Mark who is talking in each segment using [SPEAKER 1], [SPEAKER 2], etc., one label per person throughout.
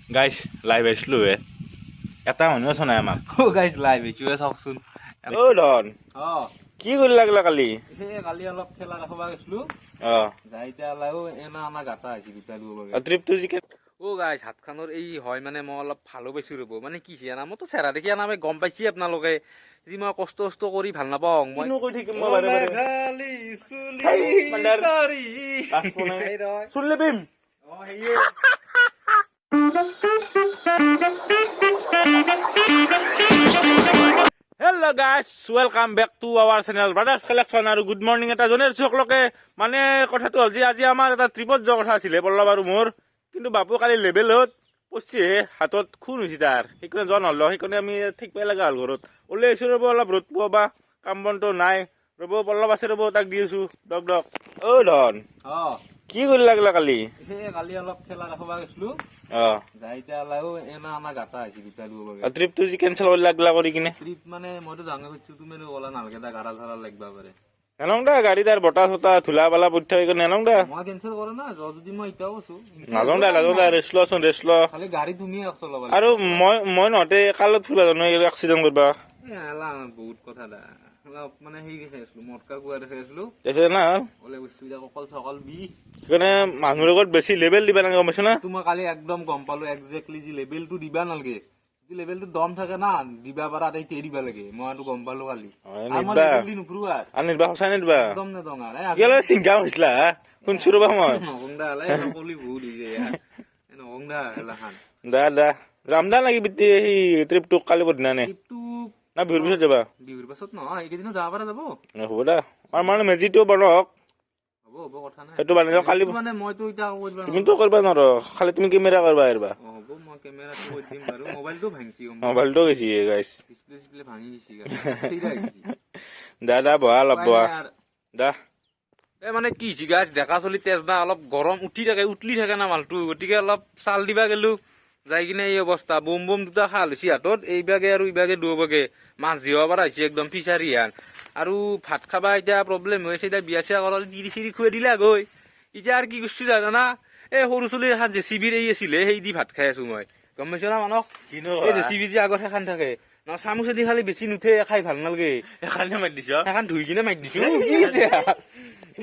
[SPEAKER 1] গাইছ লাইভ আছিলো এটা মানুহ আছে নাই আমাক
[SPEAKER 2] গাইজ লাইভ আহিছো চাওকচোন
[SPEAKER 1] অ ধন কি কৰি লাগলা কালি
[SPEAKER 2] কালি অলপ খেলা দেখাব গৈছিলো যাই এতিয়া এনা আমাৰ গাটা আহিছে দুটা
[SPEAKER 1] ট্ৰিপটো জিকে
[SPEAKER 2] গাইজ হাতখানৰ এই হয় মানে মই অলপ ভালো পাইছো ৰ'ব মানে কি জানা মইতো চেহেৰা দেখি আনা গম পাইছি আপোনালোকে যি মই কষ্ট কৰি ভাল নাপাওঁ মই
[SPEAKER 1] কৈ থাকিম মই বাৰে বাৰে চুলি পিম hello' guys welcome back to our channel brothers collection আৰু গুড মৰ্ণিং এটা জনাইছো সকলোকে মানে কথাটো হ'ল যে আজি আমাৰ এটা ট্ৰিপত যোৱা কথা আছিলে পল্লৱ আৰু মোৰ কিন্তু বাপু কালি লেবেলত পচিহে হাতত খুন হৈছে তাৰ সেইকাৰণে যোৱা নহ'ল সেইকাৰণে আমি ঠিক পাই লগা হ'ল ঘৰত ওলাই আহিছোঁ ৰ'ব অলপ ৰ'দ পোৱা বা কাম বনটো নাই ৰ'ব পল্লৱ আছে ৰ'ব তাক দি আছোঁ দক ধন কি কৰি লাগলা কালি
[SPEAKER 2] কালি অলপ খেলা দেখাব গৈছিলো যাই এতিয়া এনা আমাৰ গাটা আহিছে দুটা
[SPEAKER 1] ট্ৰিপটো যি কেঞ্চেল কৰি লাগলা কৰি কিনে
[SPEAKER 2] ট্ৰিপ মানে মইতো জানো খুজিছো তুমি ওলা নালাগে দা গাড়া ধাৰা লাগবা পাৰে
[SPEAKER 1] এনেং দা গাড়ী তাৰ বতাহ চতাহ ধূলা বালা পঠা সেইকাৰণে এনেং দা
[SPEAKER 2] মই কেঞ্চেল কৰা না যদি মই এতিয়াও আছো
[SPEAKER 1] নাযাওঁ দা ৰেষ্ট লোৱাচোন ৰেষ্ট ল
[SPEAKER 2] খালি গাড়ী তুমি চলাবা
[SPEAKER 1] আৰু মই নহতে কালত ফুৰিবা জানো এক্সিডেণ্ট কৰবা
[SPEAKER 2] বহুত কথা দা মানে হেৰি দেখাই আছিলো মটকা কুৱা দেখাই আছিলো
[SPEAKER 1] না
[SPEAKER 2] ওলাই বস্তু অকল চকল বি
[SPEAKER 1] সেইকাৰণে মানুহৰ লগত বেছি লেবেল দিবা নালাগে গম পাইছ না
[SPEAKER 2] তোমাৰ কালি একদম গম পালো একজেক্টলি যি লেবেলটো দিবা নালাগে যদি লেবেলটো দম থাকে না দিবা পাৰা তাই দিবা লাগে মই গম পালো কালি
[SPEAKER 1] নিদবা সঁচাই নিদবা
[SPEAKER 2] একদম নে দঙাৰ
[SPEAKER 1] চিংগা হৈছিলা শুনছো ৰবা মই
[SPEAKER 2] কলি বহুত হৈ যায় নগংদা এলাখান
[SPEAKER 1] দা যাম দা লাগি বিত্তি সেই ট্ৰিপটো কালি বদিনানে না বিহুৰ পিছত যাবা
[SPEAKER 2] বিহুৰ পাছত নহয় এইকেইদিনত যাব পৰা যাব
[SPEAKER 1] হ'ব দা আমাৰ মানে মেজিটো বনক
[SPEAKER 2] হ'ব কথা নাই
[SPEAKER 1] সেইটো বানাই যাওঁ কালি
[SPEAKER 2] মানে মইতো এতিয়া
[SPEAKER 1] তুমিতো কৰিবা নোৱাৰো খালি তুমি কেমেৰা কৰিবা আহিবা
[SPEAKER 2] হ'ব মই কেমেৰাটো কৰি দিম বাৰু মোবাইলটো ভাঙিছি
[SPEAKER 1] মোবাইলটো গৈছি গাইছ
[SPEAKER 2] ডিসপ্লে ভাঙি গৈছি
[SPEAKER 1] দা বহা অলপ বহা দা
[SPEAKER 2] মানে কি হৈছে গাইছ ডেকা চলি তেজ না অলপ গৰম উঠলি থাকে না মালটো গতিকে অলপ চাল দিবা গেলো যাই কিনে এই অৱস্থা বম দুটা খাল হৈছে হাতত এইবাগে আৰু ইবাগে দুবাগে মাছ দিব পৰা হৈছে একদম ফিচাৰী হান আৰু ভাত খাবা এতিয়া প্ৰব্লেম হৈছে এতিয়া বিয়া চিয়া কৰা তিৰি চিৰি খুৱাই দিলে গৈ এতিয়া আৰু কি কৰিছো জানা এই সৰু চলিৰ হাত জেচিবিৰ এই আছিলে সেই দি ভাত খাই আছো মই গম পাইছো না মানুহ এই জেচিবি যে আগত সেইখান থাকে ন চামুচেদি খালি বেছি নুঠে খাই ভাল নালাগে সেইখানে মাৰি দিছ সেইখান ধুই কিনে মাৰি দিছো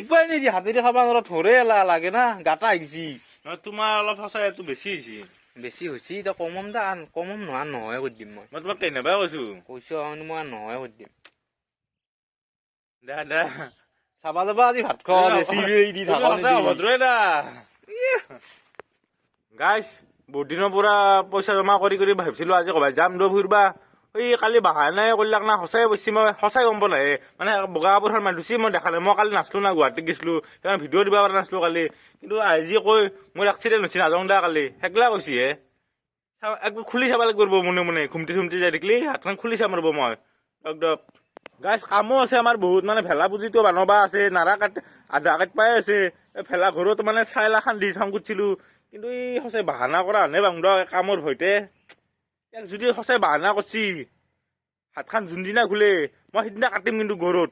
[SPEAKER 2] উপায় নাই হাতেদি খাবা নোৱাৰা ধৰে লাগে না গাটা আহিছি
[SPEAKER 1] তোমাৰ অলপ সঁচাই এইটো বেছি হৈছে
[SPEAKER 2] এতিয়া কমম দা কমম নহয় কৰি দিম
[SPEAKER 1] মই তোমাক কেনেবা কৈছো
[SPEAKER 2] মই নহয় কৰি দিম
[SPEAKER 1] দা
[SPEAKER 2] চাবা যাবা আজি ভাত খোৱা
[SPEAKER 1] গাইছ বহুত দিনৰ পৰা পইচা জমা কৰি ভাবিছিলো আজি কবাই যাম দ ফুৰিবা এই কালি বাহানাই কৰিলাক না সঁচাই বসছি মই সঁচাই গম পোৱা নাই মানে বগা কাপোৰ মাৰিছি মই দেখা নাই মই কালি নাচলো না গুৱাহাটীত গৈছিলো সেইকাৰণে ভিডিঅ' দিব পৰা নাছিলো কালি কিন্তু আজি কৈ মোৰ এক্সিডেণ্ট হৈছে নাযাওঁ দা কালি সেইগিলা কৈছি হে একবাৰ খুলি চাব লাগিব মনে ঘুমটি চুমটি যাই দেখিলি হাতখন খুলি চাম ৰ'ব মই একদম গাইছ কামো আছে আমাৰ বহুত মানে ভেলা পুজিটো বানবা আছে নাৰা কাট আধা কাট পাই আছে ভেলা ঘৰত মানে চাইলা খান দি থাম কৰিছিলো কিন্তু এই সঁচাই বাহানা কৰা হানে বাংদ কামৰ ভয়তে যদি সঁচাই বাহানা কৰছি হাতখান যোনদিনা খোলে মই সিদিনা কাটিম কিন্তু ঘৰত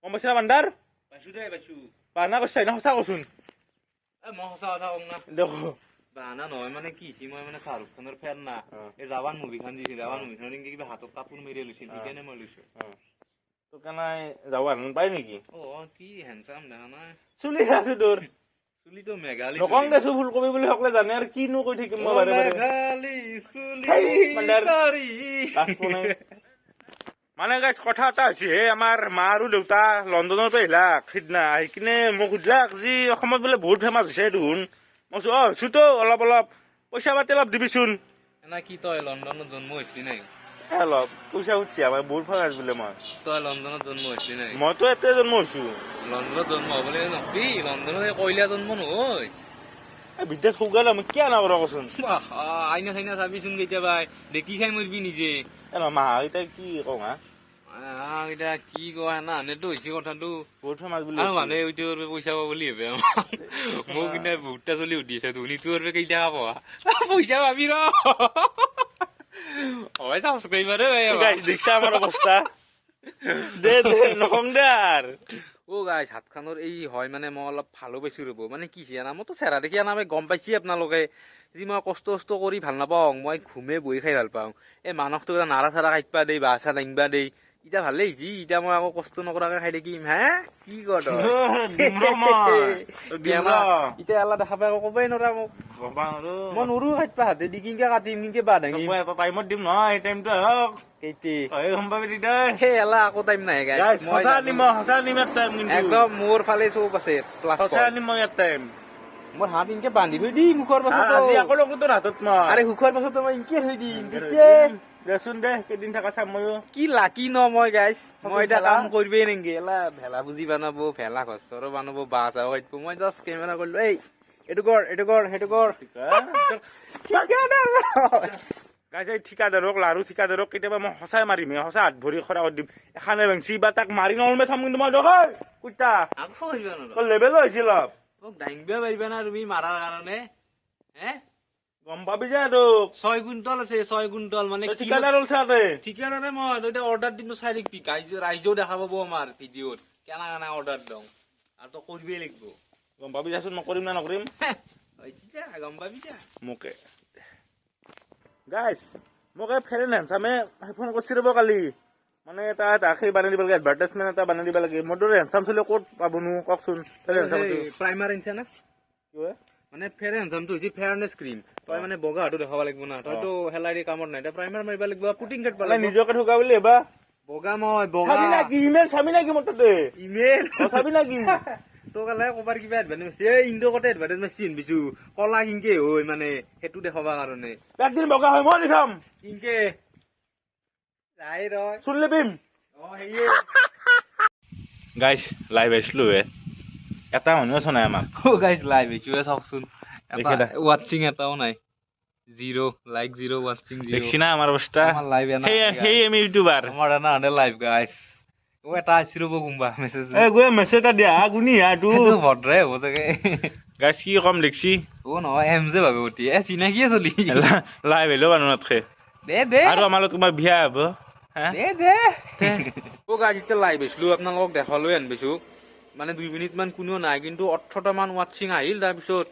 [SPEAKER 1] গম পাইছা বান্দাৰ
[SPEAKER 2] পাইছো
[SPEAKER 1] বাহানা কৰছি না সঁচা কচোন
[SPEAKER 2] মই সঁচা কথা কম না
[SPEAKER 1] দেখো
[SPEAKER 2] বাহানা নহয় মানে কি মই মানে শ্বাহৰুখ খানৰ ফেন না এই জাৱান মুভিখন দিছিল জাৱান মুভিখনত কিবা হাতত কাপোৰ মেৰিয়াই লৈছিল সেইকাৰণে মই লৈছো
[SPEAKER 1] তো কেনাই যাব পাই নেকি
[SPEAKER 2] কি হেণ্ডচাম দেখা নাই
[SPEAKER 1] চুলি আছো তোৰ
[SPEAKER 2] চুলিটো মেঘালী
[SPEAKER 1] নকং দেছো ফুলকবি বুলি সকলে জানে আৰু কিনো কৈ থাকিম মই বাৰে মানে গাইছ কথা এটা হৈছে আমাৰ মা আৰু দেউতা লণ্ডনৰ পৰা আহিলাক সিদিনা আহি কিনে মোক সুধিলাক যি অসমত বোলে বহুত ফেমাছ হৈছে দেখোন মই কৈছো হৈছো তো অলপ পইচা পাতি অলপ দিবিচোন
[SPEAKER 2] কি তই লণ্ডনত জন্ম হৈছিলি নাই
[SPEAKER 1] অলপ পইচা উঠছি আমাৰ বহুত ফেমাছ বোলে মই
[SPEAKER 2] তই লণ্ডনত জন্ম হৈছিলি নাই
[SPEAKER 1] মইতো এতে জন্ম হৈছো
[SPEAKER 2] লণ্ডনত জন্ম হবলৈ নকবি লণ্ডনত কইলা জন্ম নহয়
[SPEAKER 1] বিদেশ সুগাল আমি কিয় নাপাৰ কচোন
[SPEAKER 2] আইনা চাইনা চাবিচোন কেতিয়াবা দেখি খাই মৰিবি নিজে
[SPEAKER 1] মাহা এতিয়া কি কওঁ হা
[SPEAKER 2] এতিয়া কি কোৱা না এনেতো হৈছে কথাটো
[SPEAKER 1] বহুত ফেমাছ বুলি
[SPEAKER 2] মানুহে পইচা পাব বুলি ভাবে মোক কিন্তু বহুতটা চলি সুধিছে ধনীটো কেইটা পাবা পইচা পাবি ৰ হয় ছাবস্ক্ৰাইবাৰ
[SPEAKER 1] দেখছা আমাৰ অৱস্থা দে নকম দে
[SPEAKER 2] গাইছ হাতখানৰ এই হয় মানে মই অলপ ভালো পাইছো ৰ'ব মানে কি জানা মইতো চেহেৰা দেখি আনা গম পাইছি আপোনালোকে যি মই কষ্ট কৰি ভাল নাপাওঁ, মই ঘুমে বহি খাই ভাল পাওঁ। এই মানসটো এটা নাৰা চাৰা কাটবা দেই, বাঁহ চাহ দাঙিবা দেই, এতিয়া ভালেই হৈছে। এতিয়া মই আকৌ কষ্ট নকৰাকে খাই থাকিম, হে কি কৰ তই? এতিয়া এলা দেখা পাই আকৌ কবই নোৱাৰা মোক। মই নৰো কাটবা হাতে দি, কিনকে কাটিম, কিনকে বাঁহ দাঙিম।
[SPEAKER 1] এটা টাইমত দিম নহয়, এই টাইমটো আহক।
[SPEAKER 2] কেইটি
[SPEAKER 1] গম পাবি তেতিয়া।
[SPEAKER 2] সেই এলা আকৌ টাইম নাহে গাইছ।
[SPEAKER 1] সঁচা আনিম ইয়াত টাইম কিন্তু।
[SPEAKER 2] একদম মোৰ ফালে চব আছে।
[SPEAKER 1] সঁচা আনিম মই ইয়াত টাইম।
[SPEAKER 2] মোৰ হাত ইনকে বান্ধি থৈ দি মুখৰ পাছত।
[SPEAKER 1] আজি আকৌ লগো তোৰ হাতত মই।
[SPEAKER 2] আৰে সুখৰ পাছত মই ইনকে থৈ দিম।
[SPEAKER 1] দেচোন দে, কেইদিন থকা চাম ময়ো।
[SPEAKER 2] কি লাকি ন মই গাইছ। মই এতিয়া কাম কৰিবই নেকি, এলা ভেলা বুজি বানাব, ভেলা ঘৰ বানাব, বাঁহ চাহ কাটিব। মই জাষ্ট কেমেৰা কৰিলো, এই এইটো কৰ, এইটো কৰ, সেইটো কৰ।
[SPEAKER 1] গাইছ এই ঠিকাদাৰক, লাৰু ঠিকাদাৰক কেতিয়াবা মই সঁচাই মাৰিম, সঁচা হাত ভৰি খৰা কৰি দিম। এখানে ভাংচি বা তাক মাৰি নলমে থাম কিন্তু মই দৰকাৰ কুইতা
[SPEAKER 2] আকৌ আহিবা ন
[SPEAKER 1] লেবেল হৈছিল অলপ।
[SPEAKER 2] মোক দাঙিব পাৰিবা না তুমি মাৰাৰ কাৰণে? হে
[SPEAKER 1] গম পাবি যে তোক
[SPEAKER 2] 6 কুইণ্টল আছে, 6 কুইণ্টল মানে
[SPEAKER 1] ঠিকাদাৰ ওলচাতে
[SPEAKER 2] ঠিকাদাৰে মই তই অৰ্ডাৰ দিম 4 দেখবি, ৰাইজেও দেখা পাব আমাৰ ভিডিঅ'ত কেনা কেনা অৰ্ডাৰ দিওঁ আৰু তই কৰিবই লাগিব।
[SPEAKER 1] গম পাবি যাচোন মই কৰিম না নকৰিম।
[SPEAKER 2] গম পাবি যা
[SPEAKER 1] মোকে গাইছ মোক এই ফেৰেন হেণ্ডচামে ফোন কৰিছে ৰ'ব কালি, মানে এটা সেই বানাই দিব লাগে, এডভাৰটাইজমেণ্ট এটা বানাই দিব লাগে। মোৰ দৰে হেণ্ডচাম চলি ক'ত পাবনো কওকচোন।
[SPEAKER 2] প্ৰাইমাৰ আনিছা না?
[SPEAKER 1] কি হয়
[SPEAKER 2] মানে ফেয়াৰ হেণ্ডচামটো হৈছে ফেয়াৰনেছ ক্ৰীম। তই মানে বগা হাতো দেখাব লাগিব না, তইতো হেলাৰি কামত নাই, তই প্ৰাইমাৰ মাৰিব লাগিব, পুটিং কাট পালে
[SPEAKER 1] নিজকে ঠকা বুলি এবা
[SPEAKER 2] বগা মই বগা
[SPEAKER 1] চাবি নাকি ইমেইল চাবি নাকি মোৰ তাতে
[SPEAKER 2] ইমেইল
[SPEAKER 1] চাবি নাকি
[SPEAKER 2] তোক কালে কবাৰ কিবা এডভাৰটাইজ মাৰছি, এই ইণ্ডকতে এডভাৰটাইজ মাৰছি আনবিছো কলা কিনকে হয় মানে সেইটো দেখাবৰ কাৰণে।
[SPEAKER 1] একদিন বগা হয় মই দেখাম
[SPEAKER 2] কিনকে যাই ৰয়
[SPEAKER 1] চুন লেপিম। গাইছ লাইভ আহিছিলো এটা মানুহ আছে নাই আমাক।
[SPEAKER 2] গাইছ লাইভ আহিছো চাওকচোন, ৱাটচিং এটাও নাই, 0 লাইক 0 ৱাটচিং 0
[SPEAKER 1] দেখছি না আমাৰ অৱস্থা।
[SPEAKER 2] আমাৰ লাইভ এনা
[SPEAKER 1] সেই আমি ইউটিউবাৰ
[SPEAKER 2] আমাৰ এনা আনে লাইভ গাইছ। ও এটা আহিছিল ৰ'ব কোনবা মেছেজ
[SPEAKER 1] মেছেজ এটা দিয়া গুনি
[SPEAKER 2] এইটো ভদ্ৰে হ'ব চাগে।
[SPEAKER 1] গাইছ কি কম দেখছি
[SPEAKER 2] ও নহয় এম যে ভাগৱতী চিনাকিয়ে চলি
[SPEAKER 1] লাইভ আহিলেও মানুহ নাথাকে
[SPEAKER 2] দে
[SPEAKER 1] আৰু আমাৰ তোমাৰ বিয়া হ'ব।
[SPEAKER 2] ও গাইছ এতিয়া লাইভ আহিছিলো আপোনালোকক দেখালৈ আনবিছো, মানে 2 মিনিট মান কোনেও নাই কিন্তু 18টা মান ৱাটচিং আহিল। তাৰপিছত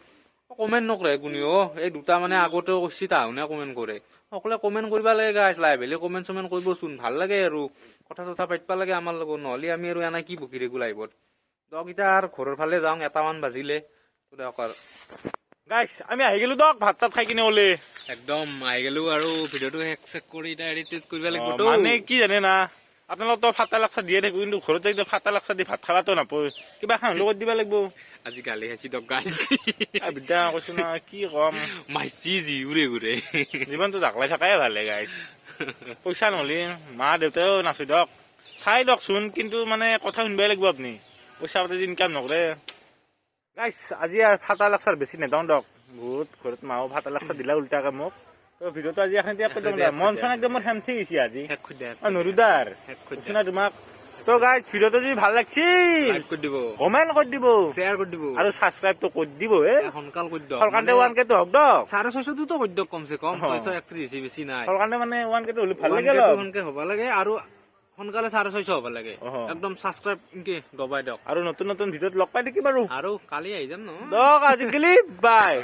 [SPEAKER 2] কমেণ্ট নকৰে কোনেও, এই দুটা মানে আগতেও কৈছি তাহুনে কমেণ্ট কৰে। সকলোৱে কমেণ্ট কৰিব লাগে গাইছ, লাইভ আহিলে কমেণ্ট চমেণ্ট কৰিবচোন, ভাল লাগে আৰু কথা চথা পাতিব লাগে আমাৰ লগত, নহ'লে আমি আৰু এনে কি বকি থাকো লাইভত। দক এতিয়া আৰু ঘৰৰ ফালে যাওঁ, 1মান বাজিলে
[SPEAKER 1] গাইছ আমি আহি গেলো দক ভাত তাত খাই কিনে ওলে
[SPEAKER 2] একদম আহি গেলো আৰু ভিডিঅ'টো চেক কৰি এতিয়া এডিট কৰিব লাগিব।
[SPEAKER 1] মানে কি জানে না আপোনালোক তো ফাটা লাগছা দিয়ে থাকো, কিন্তু ঘৰত যাই ফাটা লাগছা দি ভাত খাবাতো নাপায়, কিবা খান লগত দিব লাগিব।
[SPEAKER 2] আজি গালি খাইছি দক গাইছ,
[SPEAKER 1] বিদ্যা কৈছো না কি কম
[SPEAKER 2] মাইছি যি উৰে ঘূৰে
[SPEAKER 1] জীৱনটো জাকলাই থাকাই ভালে গাইছ। পইচা নহ'লে মা দেউতাও নাচে দক চাই দকচোন, কিন্তু মানে কথা শুনবাই লাগিব আপুনি, পইচা পাতি ইনকাম নকৰে গাইছ। আজি ফাটা লাগছাৰ বেছি নেদাওঁ দক, বহুত ঘৰত মাও ফাটা লাগছা দিলা উল্টাকে মোক। তো ভিডিঅ'টো আজি এখন মন চন একদম মোৰ হেমথি গৈছে আজি নৰুদাৰ না তোমাক। তো গাইছ ভিডিঅ'টো যদি ভাল লাগছি কমেণ্ট কৰি দিব,
[SPEAKER 2] শ্বেয়াৰ কৰি দিব
[SPEAKER 1] আৰু ছাবস্ক্ৰাইবটো কৰি দিব।
[SPEAKER 2] সোনকাল কৰি দিয়ক,
[SPEAKER 1] সলকান্তে 1K টো হওক দক,
[SPEAKER 2] 650 তো কৰি দিয়ক কমচে কম, 631 বেছি নাই।
[SPEAKER 1] সলকান্তে মানে 1K টো হ'লে ভাল লাগে,
[SPEAKER 2] সোনকে হ'ব লাগে আৰু সোনকালে 650 হ'ব লাগে, একদম ছাবস্ক্ৰাইব ইনকে দবাই দিয়ক।
[SPEAKER 1] আৰু নতুন নতুন ভিডিঅ'ত লগ পাই থাকিম আৰু
[SPEAKER 2] কালি আহি যাম ন
[SPEAKER 1] দক। আজিকালি বাই।